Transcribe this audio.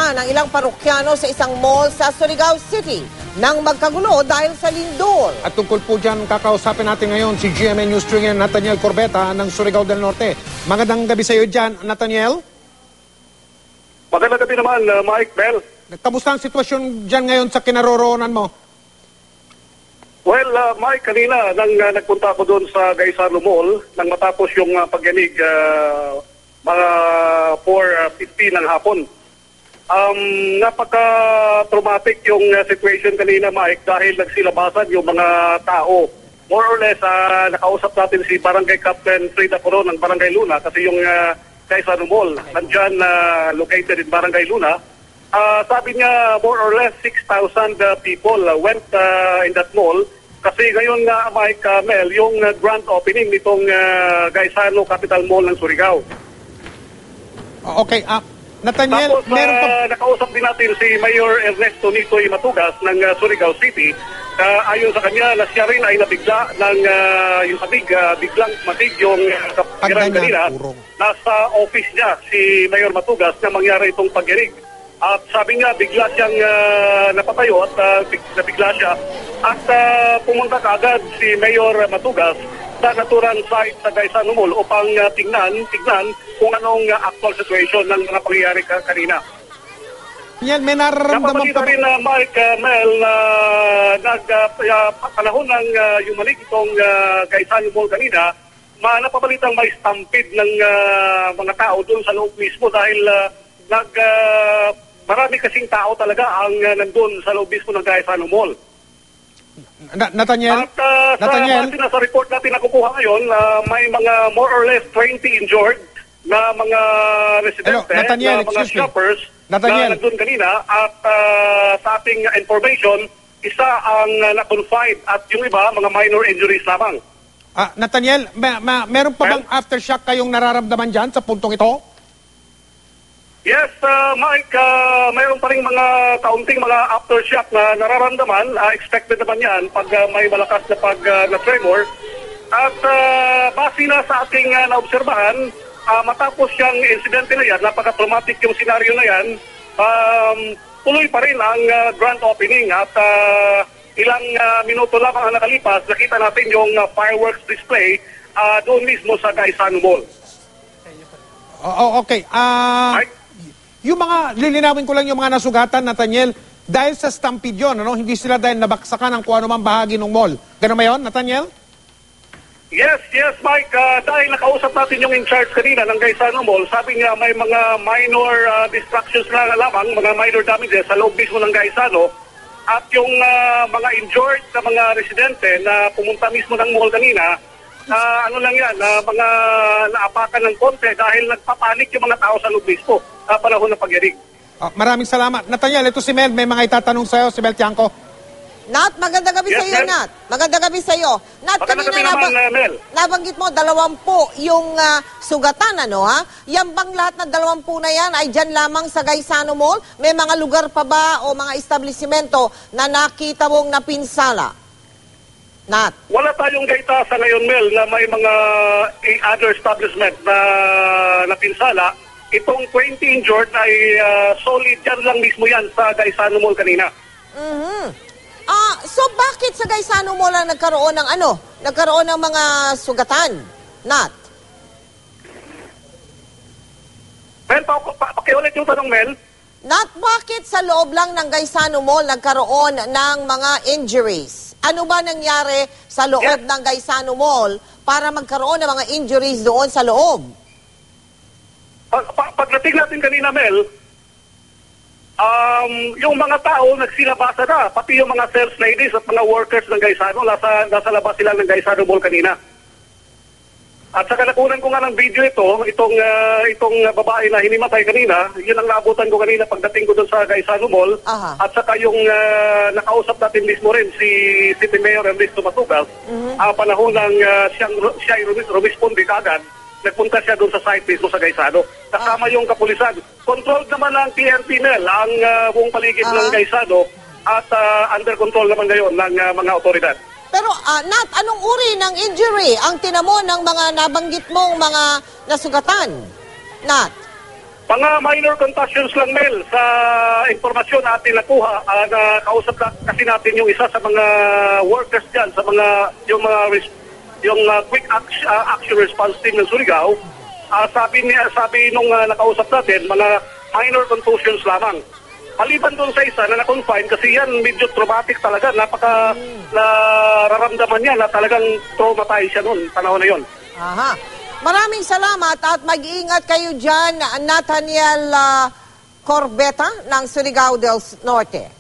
na ng ilang parokyano sa isang mall sa Surigao City nang magkagulo dahil sa lindol. At tungkol po dyan, kakausapin natin ngayon si GMA News Stringer Nathaniel Corbeta ng Surigao del Norte. Magandang gabi sa iyo dyan, Nathaniel. Magandang gabi naman, Mike, Bell. Kamusta ang sitwasyon dyan ngayon sa kinaroroonan mo? Well, Mike, kanina nang nagpunta ako doon sa Gaisano Mall nang matapos yung pagyanig mga 4:50 ng hapon. Napaka-traumatic yung situation kanina, Mike, dahil nagsilabasan yung mga tao. More or less, nakausap natin si Barangay Captain Frida Coron ng Barangay Luna kasi yung Gaisano Mall, nandyan located in Barangay Luna. Sabi niya, more or less 6,000 people went in that mall. Kasi ngayon nga, Mike, Mel, yung grand opening nitong Gaisano Capital Mall ng Surigao. Okay, Nathaniel, tapos, meron pa... nakausap din natin si Mayor Ernesto Nitoy Matugas ng Surigao City. Ayon sa kanya, na siya rin ay nabigla ng yung biglang matig yung pagyanig kanina. Nasa office niya, si Mayor Matugas, na mangyari itong pagyanig. At sabi niya, bigla siyang napatayo at nabigla siya. At pumunta kaagad si Mayor Matugas sa naturang site sa Gaisano Mall upang tignan kung anong actual situation ng mga pangyayari kanina. Yan, may nararamdaman pa rin, Mike, Mel, panahon ng yumanig itong Gaisano Mall kanina, napabalitang may stampede ng mga tao doon sa loob mismo dahil marami kasing tao talaga ang nandun sa loob mismo ng Gaisano Mall. Nathaniel? At sa report natin na kukuha ngayon, may mga more or less 20 injured na mga residente, Nathaniel, na mga shoppers na nandun kanina. At sa ating information, isa ang na-confide at yung iba, mga minor injuries lamang. Nathaniel, meron pa bang aftershock kayong nararamdaman dyan sa puntong ito? Yes, Mike, mayroon pa rin mga kaunting mga aftershock na nararamdaman. Expected naman yan pag may malakas na tremor. At base na sa ating naobserbahan, matapos yung insidente na yan, napaka-traumatic yung senaryo na yan, tuloy pa rin ang grand opening. At ilang minuto lamang ang nakalipas, nakita natin yung fireworks display doon mismo sa Gaisano Mall. Okay. Yung mga, lilinawin ko lang yung mga nasugatan, Nathaniel, dahil sa stampede yun, hindi sila dahil nabaksakan ng kung anumang bahagi ng mall. Ganun ba yun, Nathaniel? Yes, Mike. Dahil nakausap natin yung in-charge kanina ng Gaisano Mall, sabi niya may mga minor distractions na lamang, mga minor damages sa loob mismo ng Gaisano. At yung mga injured na mga residente na pumunta mismo ng mall kanina, mga naapakan ng konti dahil nagpapanik yung mga tao sa loob mismo sa panahon ng pagyanig. Maraming salamat. Nathaniel, ito si Mel. May mga itatanong sa'yo, si Mel Tiangco. Nat, magandang gabi sa iyo, Nat. Magandang gabi sa iyo. Nat, kanina nabanggit mo, 20 yung sugatan, Yan bang lahat ng 20 na yan ay dyan lamang sa Gaisano Mall? May mga lugar pa ba o mga establishmento na nakita mong napinsala? Nat. Wala tayong data sa ngayon, Mel, na may mga other establishment na napinsala. Itong 20 injured ay solid dyan lang mismo yan sa Gaisano Mall kanina. So bakit sa Gaisano Mall lang nagkaroon ng nagkaroon ng mga sugatan, Nat? Mel, pakiulit yung tanong, Mel. Nat, bakit sa loob lang ng Gaisano Mall nagkaroon ng mga injuries? Ano ba nangyari sa loob ng Gaisano Mall para magkaroon ng mga injuries doon sa loob? Pagdating natin kanina, Mel, yung mga tao nagsilabasa na, pati yung mga sales ladies at mga workers ng Gaisano, nasa labas sila ng Gaisano Mall kanina. At saka nakunan ko nga ng video itong babae na hinimatay kanina, yun ang naabutan ko kanina pagdating ko doon sa Gaisano Mall. At saka yung nakausap natin mismo rin si City Mayor Ernesto Matugas, panahon ng siya rumisponde kaagad, nagpunta siya doon sa site mismo sa Gaisano. Kasama yung kapulisan. Controlled naman ng PNP Mel ang buong paligid ng Gaisano at under control naman ngayon ng mga otoridad. Pero, Nat, anong uri ng injury ang tinamo ng mga nabanggit mong mga nasugatan? Nat? Mga minor contusions lang, Mel, sa impormasyon na atin nakuha. Kausap na kasi natin yung isa sa mga workers dyan, sa mga, yung quick action response team ng Surigao. Sabi nung nakausap natin, mga minor contusions lamang. Maliban doon sa isa na na-confine kasi yan medyo traumatic talaga. Nararamdaman niya na talagang traumatized siya noon, panahon na yon. Aha. Maraming salamat at mag-iingat kayo dyan, Nathaniel Corbeta ng Surigao del Norte.